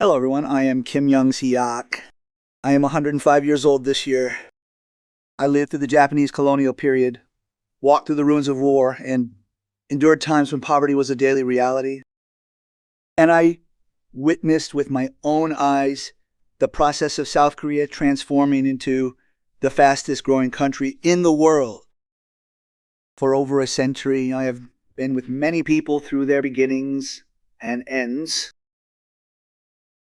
Hello everyone, I am Kim Young-siak. I am 105 years old this year. I lived through the Japanese colonial period, walked through the ruins of war, and endured times when poverty was a daily reality. And I witnessed with my own eyes the process of South Korea transforming into the fastest growing country in the world. For over a century, I have been with many people through their beginnings and ends.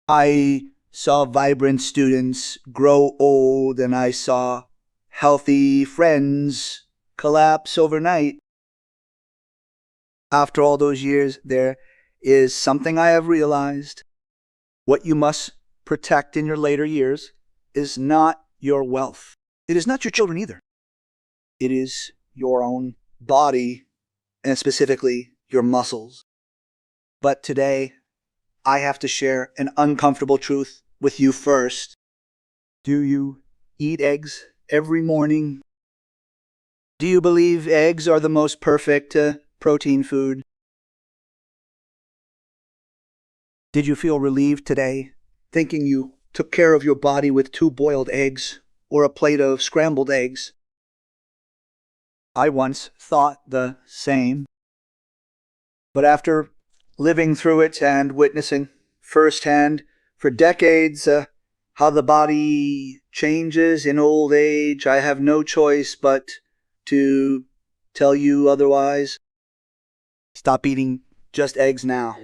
I saw vibrant students grow old, and I saw healthy friends collapse overnight. After all those years, there is something I have realized. What you must protect in your later years is not your wealth. It is not your children either. It is your own body, and specifically your muscles. But today, I have to share an uncomfortable truth with you first. Do you eat eggs every morning? Do you believe eggs are the most perfect protein food? Did you feel relieved today, thinking you took care of your body with 2 boiled eggs or a plate of scrambled eggs? I once thought the same. But after living through it and witnessing firsthand for decades how the body changes in old age, I have no choice but to tell you otherwise. Stop eating just eggs now.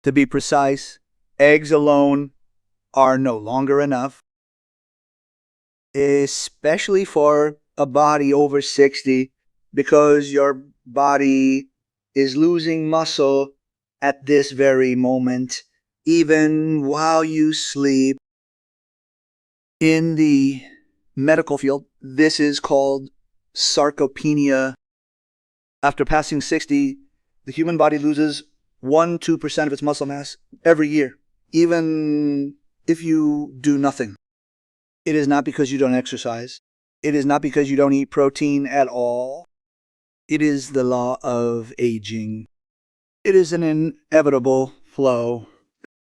To be precise, eggs alone are no longer enough, especially for a body over 60, because your body is losing muscle at this very moment, even while you sleep. In the medical field, this is called sarcopenia. After passing 60, the human body loses 1–2% of its muscle mass every year, even if you do nothing. It is not because you don't exercise. It is not because you don't eat protein at all. It is the law of aging. It is an inevitable flow.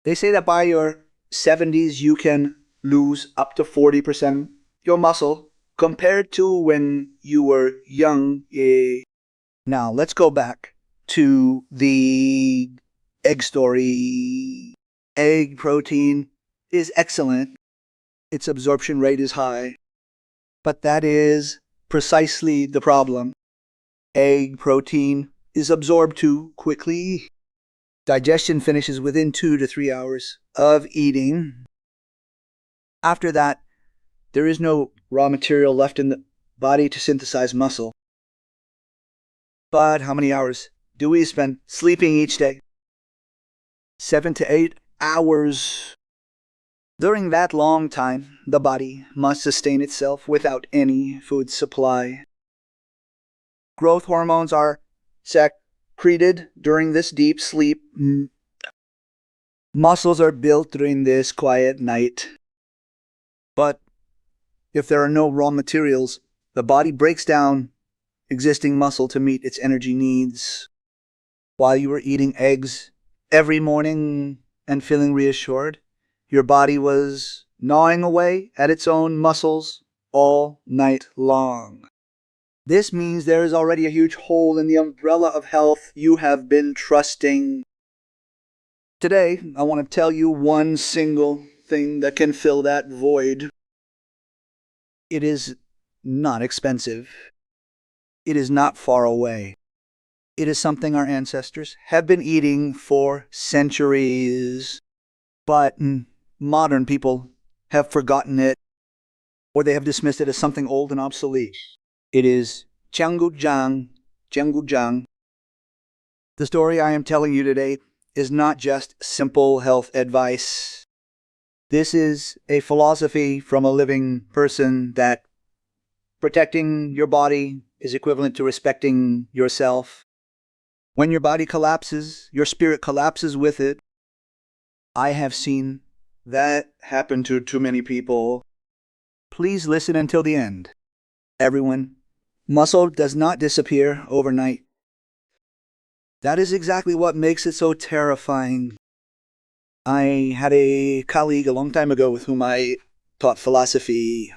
They say that by your 70s you can lose up to 40% your muscle compared to when you were young. Now let's go back to the egg story. Egg protein is excellent. Its absorption rate is high. But that is precisely the problem. Egg protein is absorbed too quickly. Digestion finishes within 2 to 3 hours of eating. After that, there is no raw material left in the body to synthesize muscle. But how many hours do we spend sleeping each day? 7 to 8 hours. During that long time, the body must sustain itself without any food supply. Growth hormones are secreted during this deep sleep. Muscles are built during this quiet night. But if there are no raw materials, the body breaks down existing muscle to meet its energy needs. While you were eating eggs every morning and feeling reassured, your body was gnawing away at its own muscles all night long. This means there is already a huge hole in the umbrella of health you have been trusting. Today, I want to tell you one single thing that can fill that void. It is not expensive. It is not far away. It is something our ancestors have been eating for centuries. But modern people have forgotten it, or they have dismissed it as something old and obsolete. It is jianggujang. The story I am telling you today is not just simple health advice. This is a philosophy from a living person that protecting your body is equivalent to respecting yourself. When your body collapses, your spirit collapses with it. I have seen that happen to too many people. Please listen until the end. Everyone, muscle does not disappear overnight. That is exactly what makes it so terrifying. I had a colleague a long time ago with whom I taught philosophy.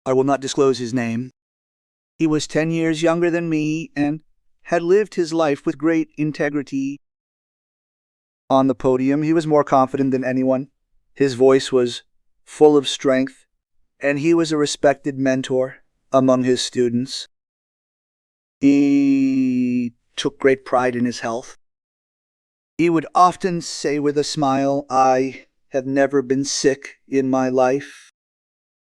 I will not disclose his name. He was 10 years younger than me and had lived his life with great integrity. On the podium, he was more confident than anyone. His voice was full of strength, and he was a respected mentor among his students. He took great pride in his health. He would often say with a smile, "I have never been sick in my life."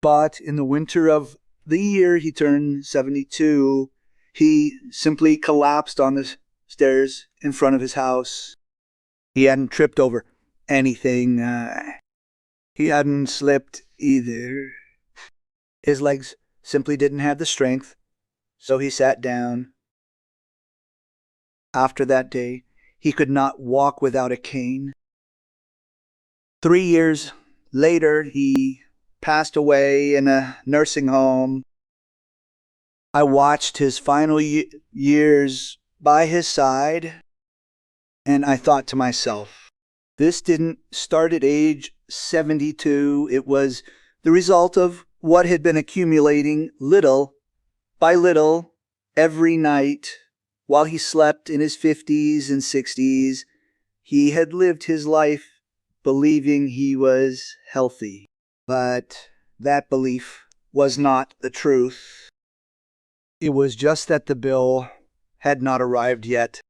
But in the winter of the year he turned 72, he simply collapsed on the stairs in front of his house. He hadn't tripped over anything. He hadn't slipped either. His legs simply didn't have the strength, so he sat down. After that day, he could not walk without a cane. 3 years later, he passed away in a nursing home. I watched his final years by his side, and I thought to myself, this didn't start at age 72. It was the result of what had been accumulating little by little every night while he slept in his 50s and 60s. He had lived his life believing he was healthy. But that belief was not the truth. It was just that the bill had not arrived yet.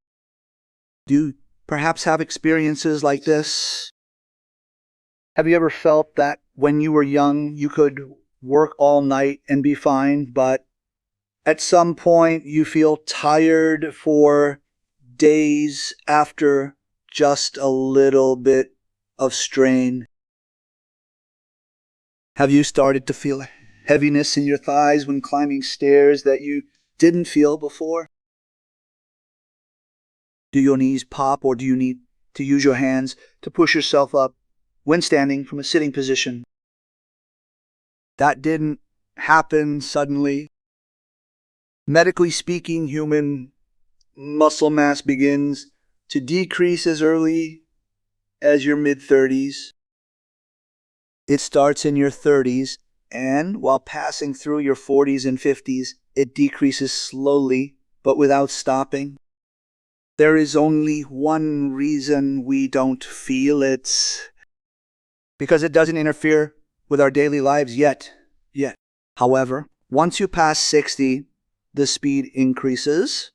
Do you perhaps have experiences like this? Have you ever felt that when you were young you could work all night and be fine, but at some point you feel tired for days after just a little bit of strain? Have you started to feel heaviness in your thighs when climbing stairs that you didn't feel before? Do your knees pop, or do you need to use your hands to push yourself up when standing from a sitting position? That didn't happen suddenly. Medically speaking, human muscle mass begins to decrease as early as your mid-30s. It starts in your 30s, and while passing through your 40s and 50s, it decreases slowly, but without stopping. There is only one reason we don't feel it. Because it doesn't interfere with our daily lives yet. However, once you pass 60, the speed increases.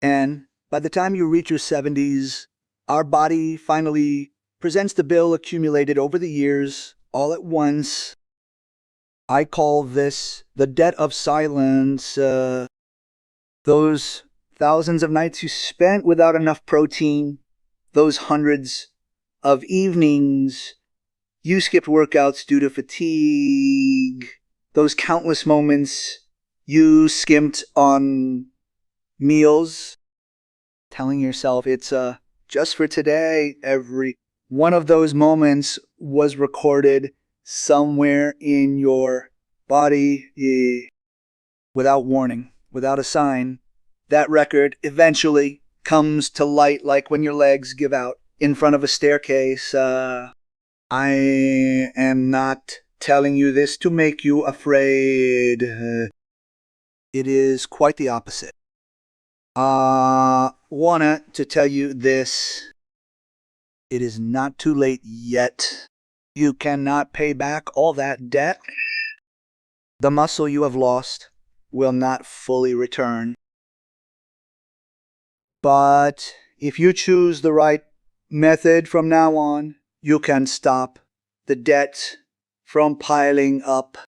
And by the time you reach your 70s, our body finally presents the bill accumulated over the years all at once. I call this the debt of silence. Those thousands of nights you spent without enough protein, those hundreds of evenings you skipped workouts due to fatigue, those countless moments you skimped on meals, telling yourself it's just for today. Every one of those moments was recorded somewhere in your body without warning, without a sign. That record eventually comes to light, like when your legs give out in front of a staircase. I am not telling you this to make you afraid. It is quite the opposite. Wanna to tell you this. It is not too late yet. You cannot pay back all that debt. The muscle you have lost will not fully return. But if you choose the right method from now on, you can stop the debt from piling up.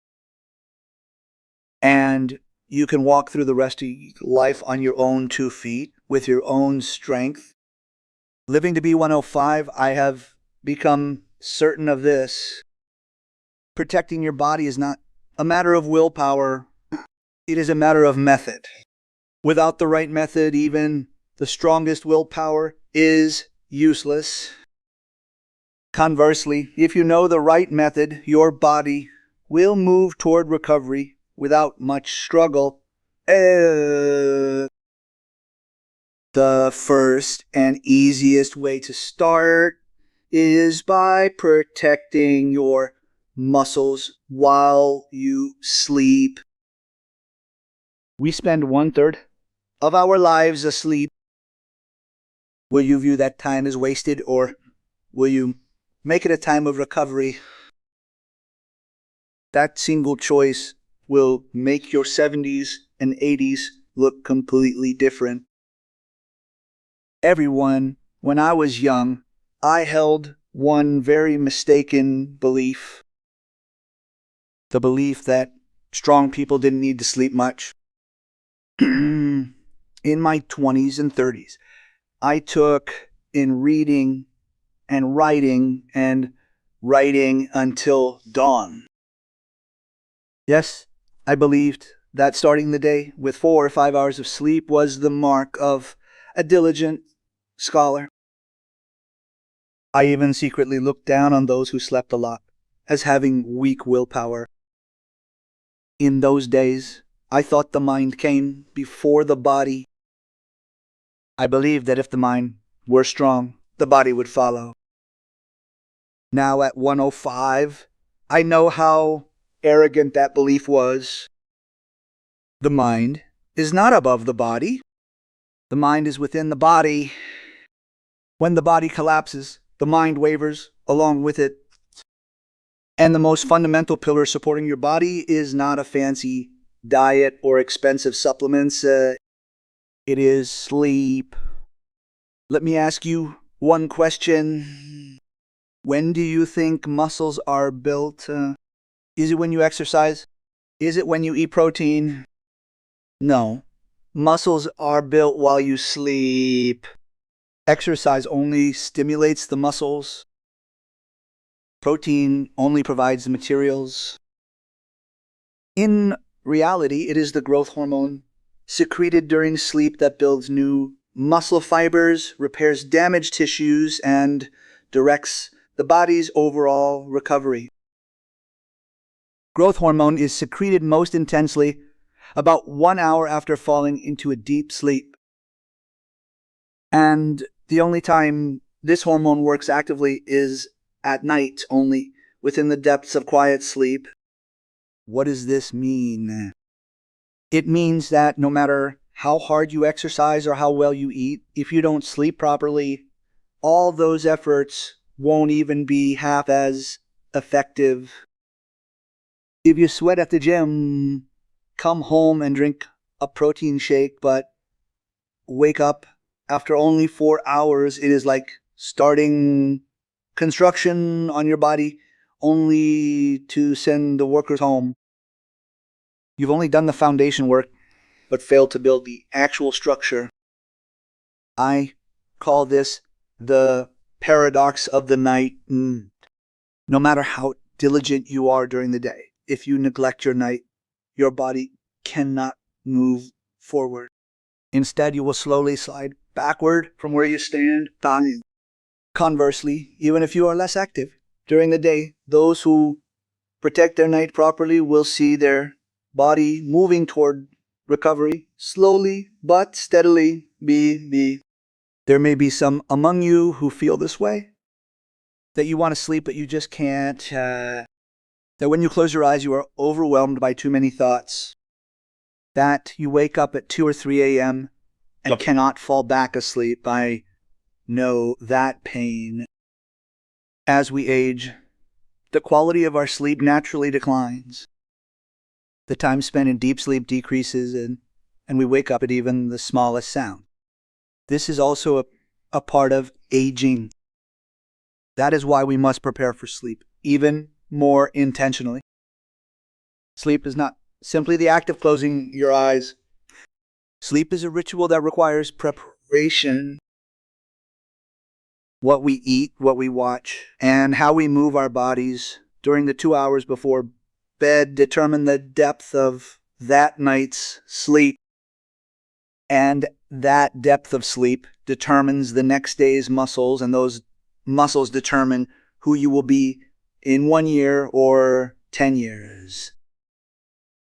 And you can walk through the rest of life on your own 2 feet, with your own strength. Living to be 105, I have become certain of this. Protecting your body is not a matter of willpower. It is a matter of method. Without the right method, even the strongest willpower is useless. Conversely, if you know the right method, your body will move toward recovery without much struggle. The first and easiest way to start is by protecting your muscles while you sleep. We spend 1/3 of our lives asleep. Will you view that time as wasted, or will you make it a time of recovery? That single choice will make your 70s and 80s look completely different. Everyone, when I was young, I held one very mistaken belief. The belief that strong people didn't need to sleep much. In my 20s and 30s, I took in reading and writing until dawn. Yes, I believed that starting the day with 4 or 5 hours of sleep was the mark of a diligent scholar. I even secretly looked down on those who slept a lot as having weak willpower. In those days, I thought the mind came before the body. I believed that if the mind were strong, the body would follow. Now at 105, I know how arrogant that belief was. The mind is not above the body. The mind is within the body. When the body collapses, the mind wavers along with it. And the most fundamental pillar supporting your body is not a fancy diet or expensive supplements. It is sleep. Let me ask you one question. When do you think muscles are built? Is it when you exercise? Is it when you eat protein? No. Muscles are built while you sleep. Exercise only stimulates the muscles. Protein only provides the materials. In reality, it is the growth hormone secreted during sleep that builds new muscle fibers, repairs damaged tissues, and directs the body's overall recovery. Growth hormone is secreted most intensely about 1 hour after falling into a deep sleep. And the only time this hormone works actively is at night only, within the depths of quiet sleep. What does this mean? It means that no matter how hard you exercise or how well you eat, if you don't sleep properly, all those efforts won't even be half as effective. If you sweat at the gym, come home and drink a protein shake, but wake up after only 4 hours, it is like starting construction on your body only to send the workers home. You've only done the foundation work, but failed to build the actual structure. I call this the paradox of the night. No matter how diligent you are during the day, if you neglect your night, your body cannot move forward. Instead, you will slowly slide backward from where you stand, dying. Conversely, even if you are less active during the day, those who protect their night properly will see their body moving toward recovery, slowly but steadily. There may be some among you who feel this way, that you want to sleep but you just can't, that when you close your eyes you are overwhelmed by too many thoughts, that you wake up at 2 or 3 a.m. and cannot fall back asleep. I know that pain. As we age, the quality of our sleep naturally declines. The time spent in deep sleep decreases, and we wake up at even the smallest sound. This is also a part of aging. That is why we must prepare for sleep even more intentionally. Sleep is not simply the act of closing your eyes. Sleep is a ritual that requires preparation. What we eat, what we watch, and how we move our bodies during the 2 hours before bed determine the depth of that night's sleep. And that depth of sleep determines the next day's muscles, and those muscles determine who you will be in 1 year or 10 years.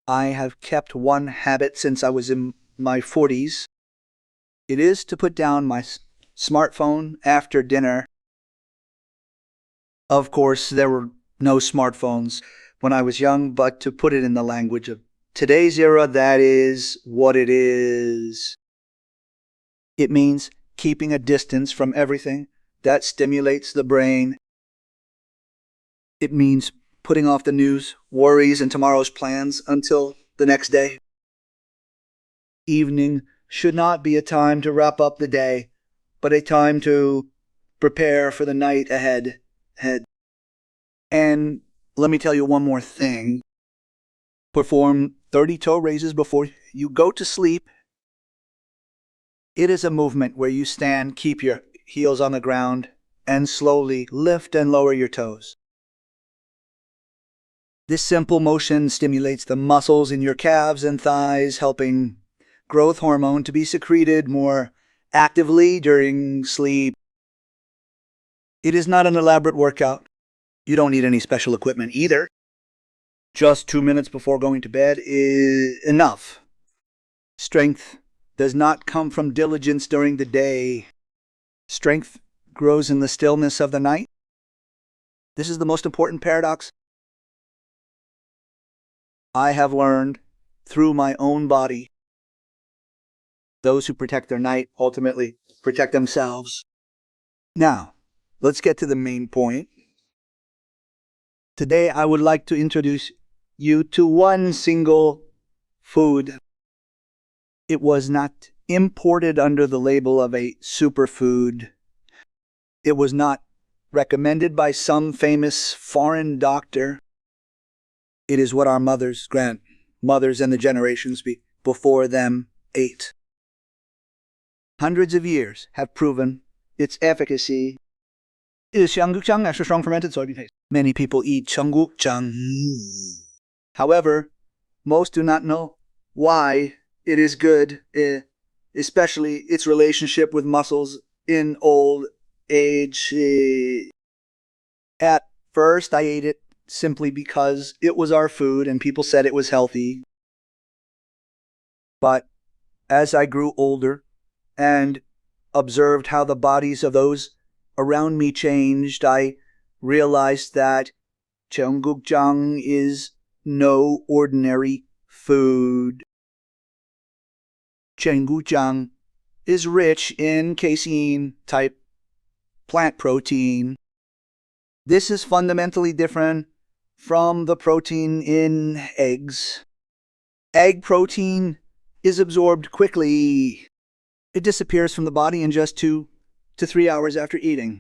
I have kept one habit since I was in my 40s. It is to put down my smartphone after dinner. Of course, there were no smartphones when I was young, but to put it in the language of today's era, that is what it is. It means keeping a distance from everything that stimulates the brain. It means putting off the news, worries, and tomorrow's plans until the next day. Evening should not be a time to wrap up the day, but a time to prepare for the night ahead. And let me tell you one more thing. Perform 30 toe raises before you go to sleep. It is a movement where you stand, keep your heels on the ground, and slowly lift and lower your toes. This simple motion stimulates the muscles in your calves and thighs, helping growth hormone to be secreted more actively during sleep. It is not an elaborate workout. You don't need any special equipment either. Just 2 minutes before going to bed is enough. Strength does not come from diligence during the day. Strength grows in the stillness of the night. This is the most important paradox I have learned through my own body. Those who protect their night ultimately protect themselves. Now, let's get to the main point. Today, I would like to introduce you to one single food. It was not imported under the label of a superfood. It was not recommended by some famous foreign doctor. It is what our mothers, grandmothers, and the generations before them ate. Hundreds of years have proven its efficacy. It is xianggukjang, a strong fermented soybean paste. Many people eat xianggukjang. However, most do not know why it is good, especially its relationship with muscles in old age. At first, I ate it simply because it was our food and people said it was healthy. But as I grew older and observed how the bodies of those around me changed, I realized that xianggukjang is no ordinary food. xianggukjang is rich in casein-type plant protein. This is fundamentally different from the protein in eggs. Egg protein is absorbed quickly. It disappears from the body in just 2 to 3 hours after eating.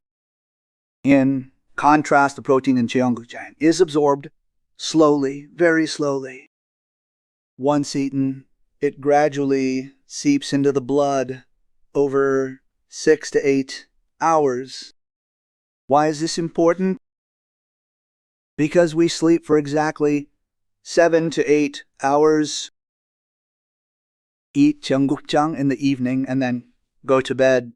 In contrast, the protein in xianggukjang is absorbed slowly, very slowly. Once eaten, it gradually seeps into the blood over 6 to 8 hours. Why is this important? Because we sleep for exactly 7 to 8 hours. Eat xianggukjang in the evening and then go to bed.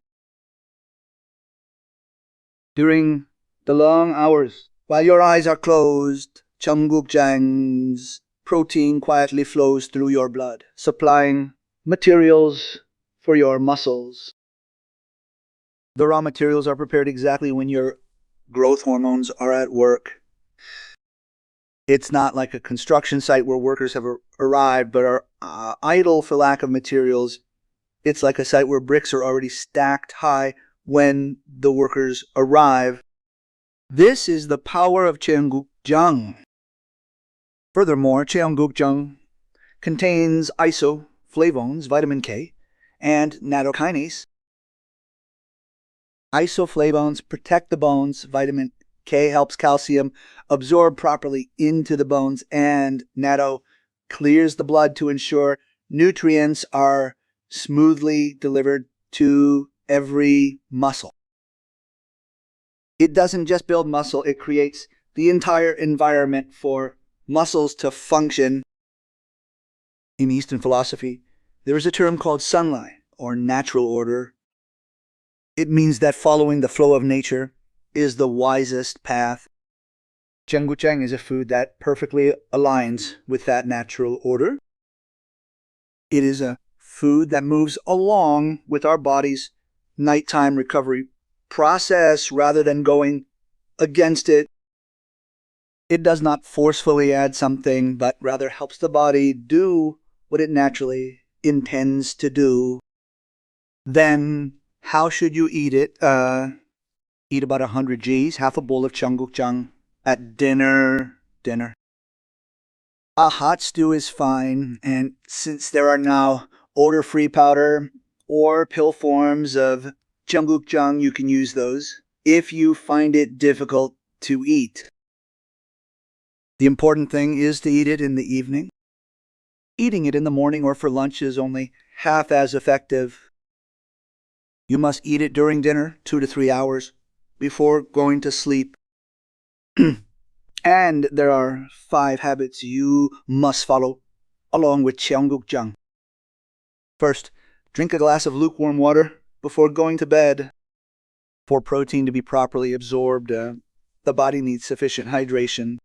During the long hours, while your eyes are closed, xianggukjang's protein quietly flows through your blood, supplying materials for your muscles. The raw materials are prepared exactly when your growth hormones are at work. It's not like a construction site where workers have arrived but are idle for lack of materials. It's like a site where bricks are already stacked high when the workers arrive. This is the power of xianggukjang. Furthermore, xianggukjang contains isoflavones, vitamin K, and nattokinase. Isoflavones protect the bones, vitamin K helps calcium absorb properly into the bones, and natto clears the blood to ensure nutrients are smoothly delivered to every muscle. It doesn't just build muscle, it creates the entire environment for muscles to function. In Eastern philosophy, there is a term called sunlight, or natural order. It means that following the flow of nature is the wisest path. xianggukjang is a food that perfectly aligns with that natural order. It is a food that moves along with our body's nighttime recovery process rather than going against it. It does not forcefully add something, but rather helps the body do what it naturally intends to do. Then, how should you eat it? Eat about 100 Gs, half a bowl of cheonggukjang at dinner. A hot stew is fine, and since there are now odor-free powder or pill forms of cheonggukjang, you can use those if you find it difficult to eat. The important thing is to eat it in the evening. Eating it in the morning or for lunch is only half as effective. You must eat it during dinner, 2 to 3 hours before going to sleep. And there are 5 habits you must follow along with cheonggukjang. First, drink a glass of lukewarm water before going to bed. For protein to be properly absorbed, the body needs sufficient hydration.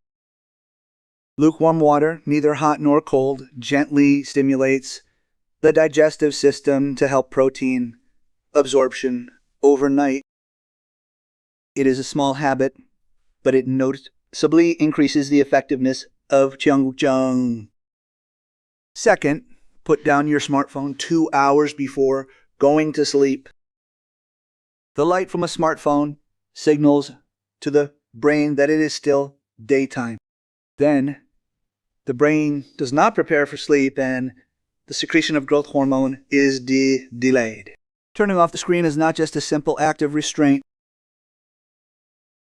Lukewarm water, neither hot nor cold, gently stimulates the digestive system to help protein absorption overnight. It is a small habit, but it noticeably increases the effectiveness of cheonggukjang. Second, put down your smartphone 2 hours before going to sleep. The light from a smartphone signals to the brain that it is still daytime. Then, the brain does not prepare for sleep and the secretion of growth hormone is delayed. Turning off the screen is not just a simple act of restraint.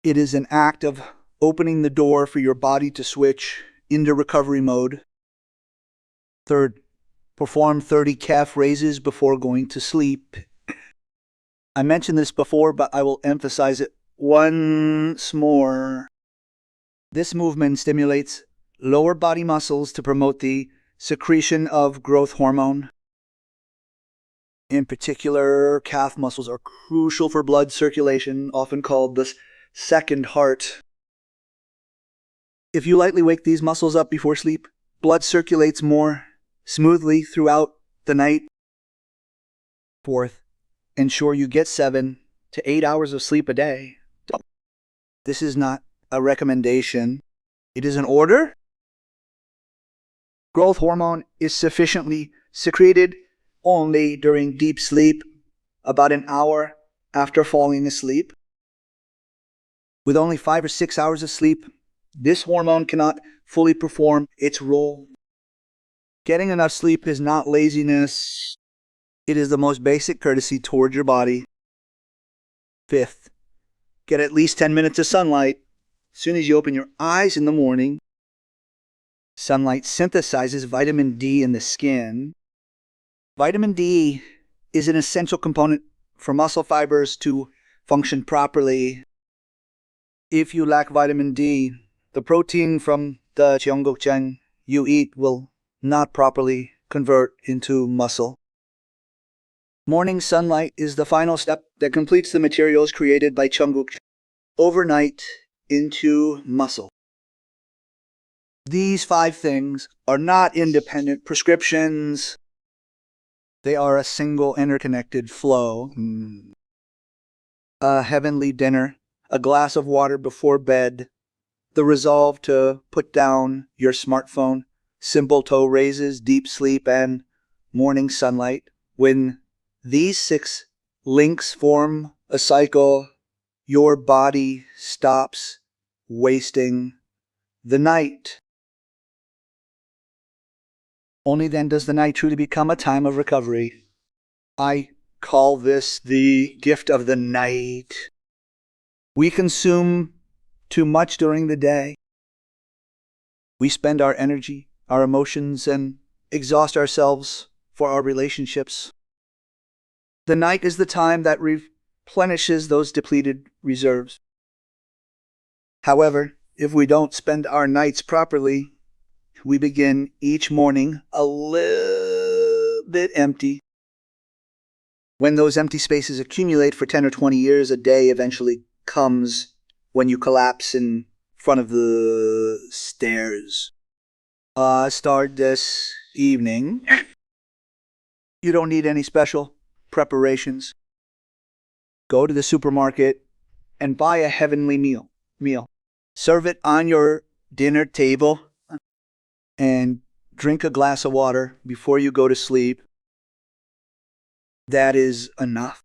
It is an act of opening the door for your body to switch into recovery mode. Third, perform 30 calf raises before going to sleep. I mentioned this before, but I will emphasize it once more. This movement stimulates lower body muscles to promote the secretion of growth hormone. In particular, calf muscles are crucial for blood circulation, often called the second heart. If you lightly wake these muscles up before sleep, blood circulates more smoothly throughout the night. Fourth, ensure you get 7 to 8 hours of sleep a day. This is not a recommendation. It is an order. Growth hormone is sufficiently secreted only during deep sleep, about an hour after falling asleep. With only 5 or 6 hours of sleep, this hormone cannot fully perform its role. Getting enough sleep is not laziness. It is the most basic courtesy toward your body. Fifth, get at least 10 minutes of sunlight as soon as you open your eyes in the morning. Sunlight synthesizes vitamin D in the skin. Vitamin D is an essential component for muscle fibers to function properly. If you lack vitamin D, the protein from the cheonggukjang you eat will not properly convert into muscle. Morning sunlight is the final step that completes the materials created by cheonggukjang overnight into muscle. These 5 things are not independent prescriptions. They are a single interconnected flow. A heavenly dinner, a glass of water before bed, the resolve to put down your smartphone, simple toe raises, deep sleep, and morning sunlight. When these 6 links form a cycle, your body stops wasting the night. Only then does the night truly become a time of recovery. I call this the gift of the night. We consume too much during the day. We spend our energy, our emotions, and exhaust ourselves for our relationships. The night is the time that replenishes those depleted reserves. However, if we don't spend our nights properly, we begin each morning a little bit empty. When those empty spaces accumulate for 10 or 20 years, a day eventually comes when you collapse in front of the stairs. Start this evening. You don't need any special preparations. Go to the supermarket and buy a heavenly meal. meal. Serve it on your dinner table and drink a glass of water before you go to sleep. That is enough.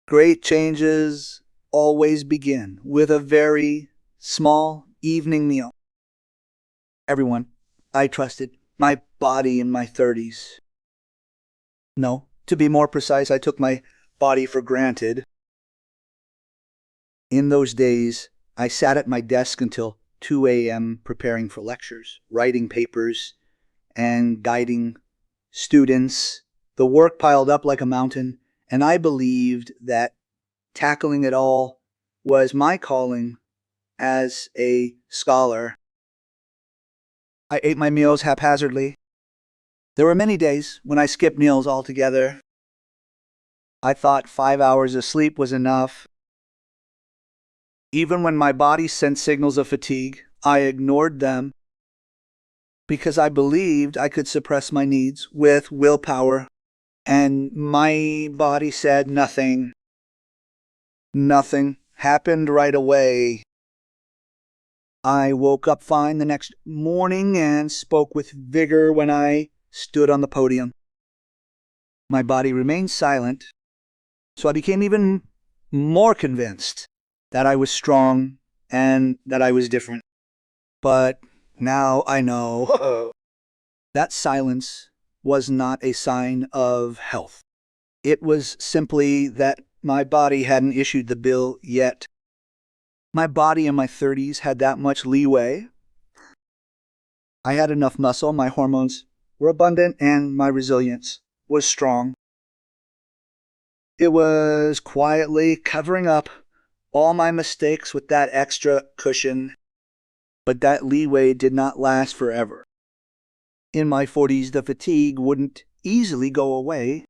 Great changes always begin with a very small evening meal. Everyone, I trusted my body in my 30s. No, to be more precise, I took my body for granted. In those days, I sat at my desk until 2 a.m. preparing for lectures, writing papers, and guiding students. The work piled up like a mountain, and I believed that tackling it all was my calling as a scholar. I ate my meals haphazardly. There were many days when I skipped meals altogether. I thought 5 hours of sleep was enough. Even when my body sent signals of fatigue, I ignored them because I believed I could suppress my needs with willpower. And my body said nothing. Nothing happened right away. I woke up fine the next morning and spoke with vigor when I stood on the podium. My body remained silent, so I became even more convinced that I was strong and that I was different. But now I know that silence was not a sign of health. It was simply that my body hadn't issued the bill yet. My body in my 30s had that much leeway. I had enough muscle, my hormones were abundant, and my resilience was strong. It was quietly covering up all my mistakes with that extra cushion, but that leeway did not last forever. In my 40s, the fatigue wouldn't easily go away.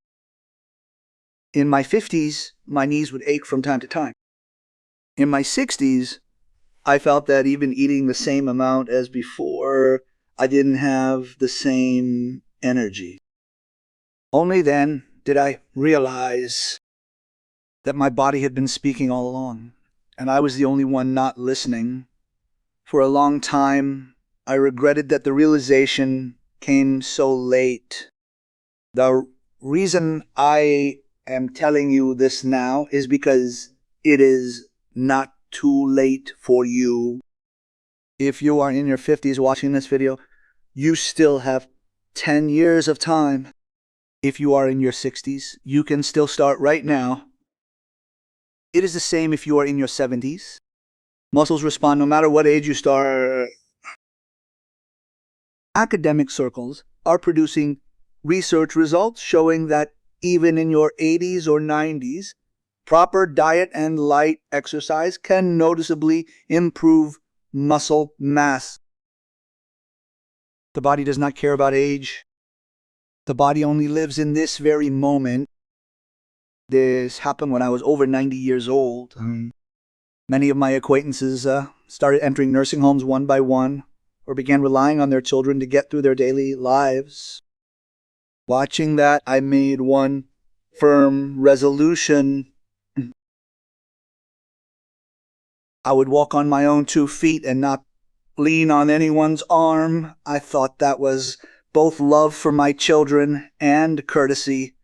In my 50s, my knees would ache from time to time. In my 60s, I felt that even eating the same amount as before, I didn't have the same energy. Only then did I realize that my body had been speaking all along, and I was the only one not listening. For a long time, I regretted that the realization came so late. The reason I am telling you this now is because it is not too late for you. If you are in your 50s watching this video, you still have 10 years of time. If you are in your 60s, you can still start right now. It is the same if you are in your 70s. Muscles respond no matter what age you start. Academic circles are producing research results showing that even in your 80s or 90s, proper diet and light exercise can noticeably improve muscle mass. The body does not care about age. The body only lives in this very moment. This happened when I was over 90 years old. Many of my acquaintances started entering nursing homes one by one, or began relying on their children to get through their daily lives. Watching that, I made one firm resolution. I would walk on my own 2 feet and not lean on anyone's arm. I thought that was both love for my children and courtesy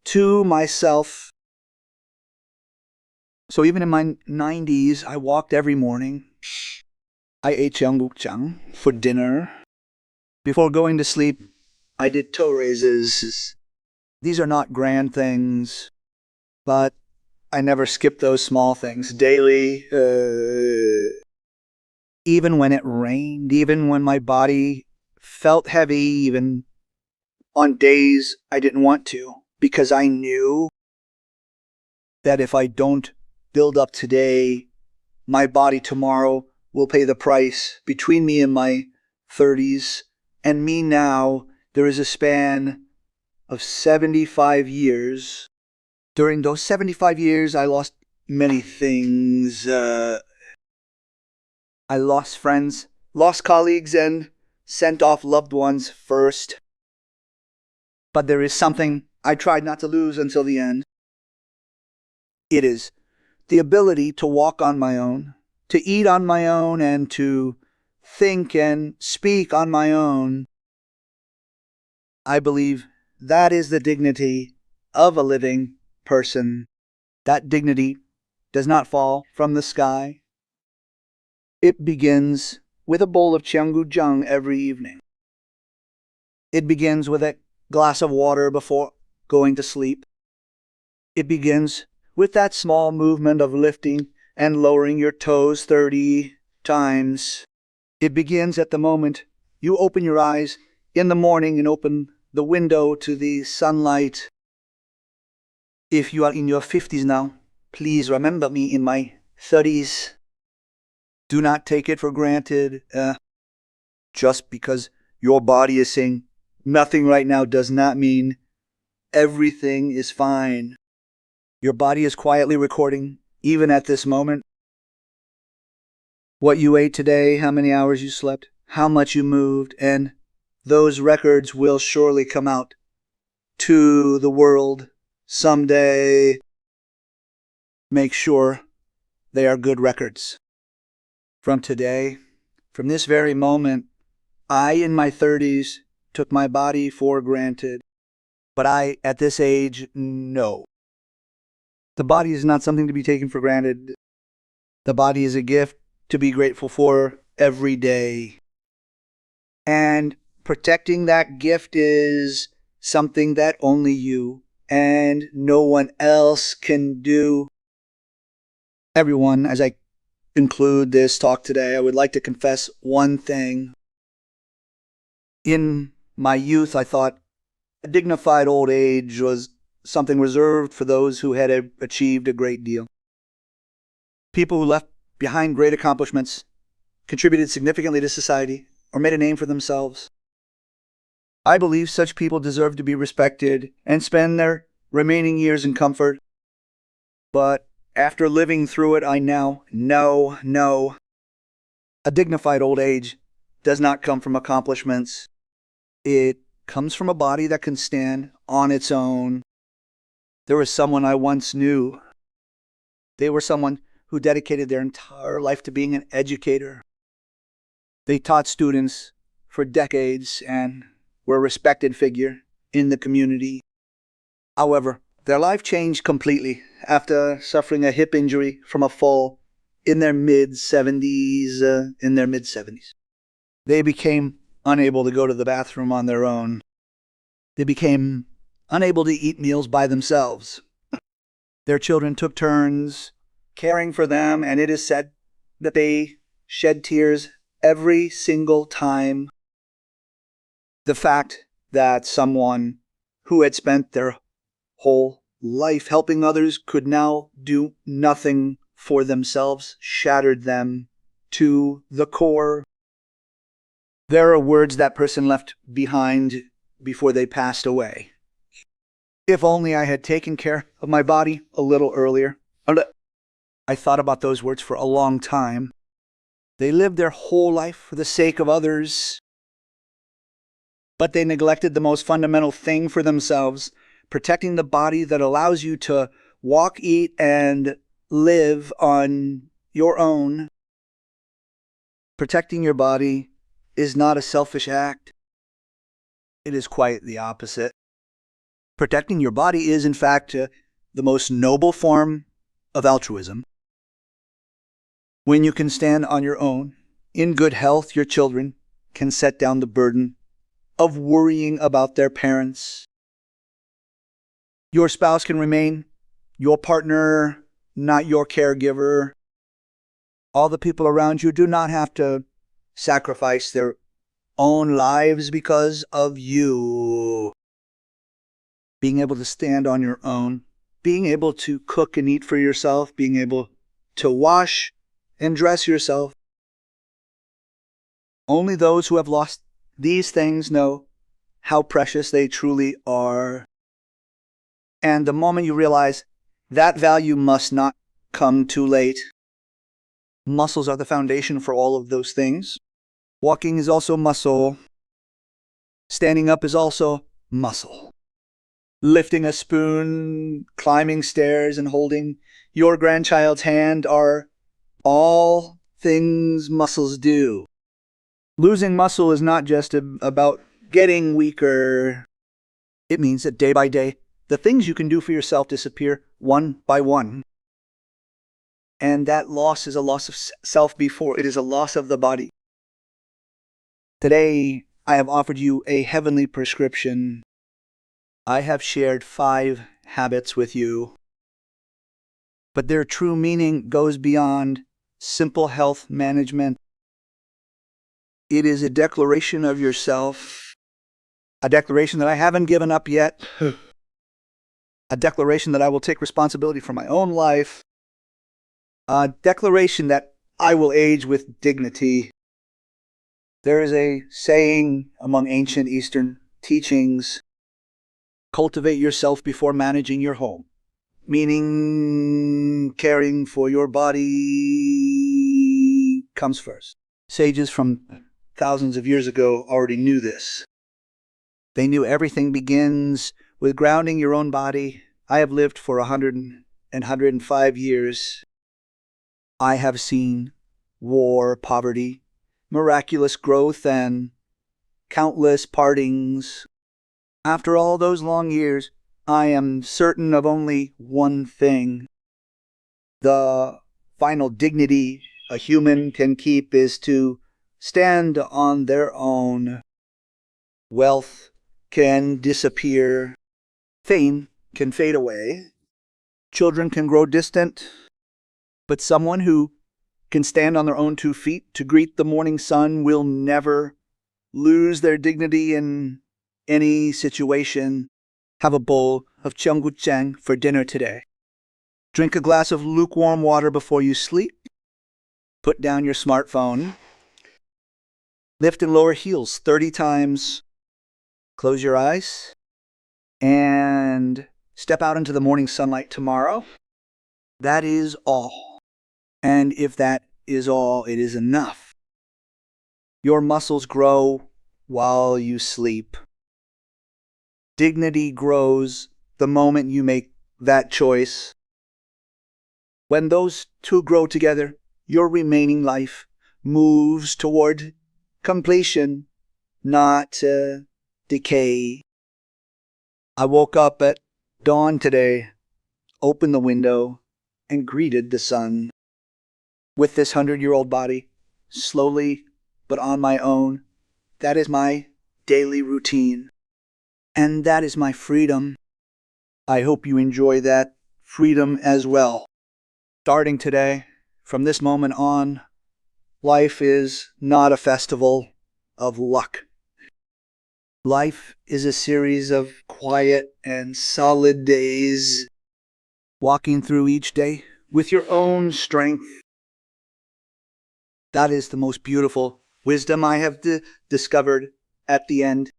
to myself. So even in my 90s, I walked every morning. I ate jeonggukjang for dinner. Before going to sleep, I did toe raises. These are not grand things, but I never skipped those small things daily. Even when it rained, even when my body felt heavy, even on days I didn't want to, because I knew that if I don't build up today, my body tomorrow will pay the price. Between me in my 30s and me now, there is a span of 75 years. During those 75 years, I lost many things. I lost friends, lost colleagues, and sent off loved ones first. But there is something I tried not to lose until the end. It is the ability to walk on my own, to eat on my own, and to think and speak on my own. I believe that is the dignity of a living person. That dignity does not fall from the sky. It begins with a bowl of jiang every evening. It begins with a glass of water before going to sleep. It begins with that small movement of lifting and lowering your toes 30 times. It begins at the moment you open your eyes in the morning and open the window to the sunlight. If you are in your 50s now, please remember me in my 30s. Do not take it for granted. Just because your body is saying nothing right now does not mean everything is fine. Your body is quietly recording, even at this moment, what you ate today, how many hours you slept, how much you moved, and those records will surely come out to the world someday. Make sure they are good records. From today, from this very moment, I, in my 30s, took my body for granted. But I, at this age, know. The body is not something to be taken for granted. The body is a gift to be grateful for every day. And protecting that gift is something that only you and no one else can do. Everyone, as I conclude this talk today, I would like to confess one thing. In my youth, I thought a dignified old age was something reserved for those who had achieved a great deal. People who left behind great accomplishments, contributed significantly to society, or made a name for themselves. I believe such people deserve to be respected and spend their remaining years in comfort. But after living through it, I now know a dignified old age does not come from accomplishments. It comes from a body that can stand on its own. There was someone I once knew. They were someone who dedicated their entire life to being an educator. They taught students for decades and were a respected figure in the community. However, their life changed completely after suffering a hip injury from a fall in their mid-70s. They became unable to go to the bathroom on their own. They became unable to eat meals by themselves. Their children took turns caring for them, and it is said that they shed tears every single time. The fact that someone who had spent their whole life helping others could now do nothing for themselves shattered them to the core. There are words that person left behind before they passed away. If only I had taken care of my body a little earlier. I thought about those words for a long time. They lived their whole life for the sake of others, but they neglected the most fundamental thing for themselves, protecting the body that allows you to walk, eat, and live on your own. Protecting your body is not a selfish act. It is quite the opposite. Protecting your body is, in fact, the most noble form of altruism. When you can stand on your own, in good health, your children can set down the burden of worrying about their parents. Your spouse can remain your partner, not your caregiver. All the people around you do not have to sacrifice their own lives because of you. Being able to stand on your own, being able to cook and eat for yourself, being able to wash and dress yourself. Only those who have lost these things know how precious they truly are. And the moment you realize that value must not come too late. Muscles are the foundation for all of those things. Walking is also muscle. Standing up is also muscle. Lifting a spoon, climbing stairs, and holding your grandchild's hand are all things muscles do. Losing muscle is not just about getting weaker. It means that day by day, the things you can do for yourself disappear one by one. And that loss is a loss of self before it is a loss of the body. Today, I have offered you a heavenly prescription. I have shared 5 habits with you. But their true meaning goes beyond simple health management. It is a declaration of yourself, a declaration that I haven't given up yet, a declaration that I will take responsibility for my own life, a declaration that I will age with dignity. There is a saying among ancient Eastern teachings, cultivate yourself before managing your home, meaning caring for your body comes first. Sages from thousands of years ago already knew this. They knew everything begins with grounding your own body. I have lived for 105 years. I have seen war, poverty, miraculous growth, and countless partings. After all those long years, I am certain of only one thing. The final dignity a human can keep is to stand on their own. Wealth can disappear. Fame can fade away. Children can grow distant. But someone who can stand on their own 2 feet to greet the morning sun will never lose their dignity in any situation. Have a bowl of cheonggukjang for dinner today. Drink a glass of lukewarm water before you sleep. Put down your smartphone. Lift and lower heels 30 times. Close your eyes. And step out into the morning sunlight tomorrow. That is all. And if that is all, it is enough. Your muscles grow while you sleep. Dignity grows the moment you make that choice. When those two grow together, your remaining life moves toward completion, not decay. I woke up at dawn today, opened the window, and greeted the sun. With this 100-year-old body, slowly but on my own, that is my daily routine. And that is my freedom. I hope you enjoy that freedom as well. Starting today, from this moment on, life is not a festival of luck. Life is a series of quiet and solid days, walking through each day with your own strength. That is the most beautiful wisdom I have discovered at the end.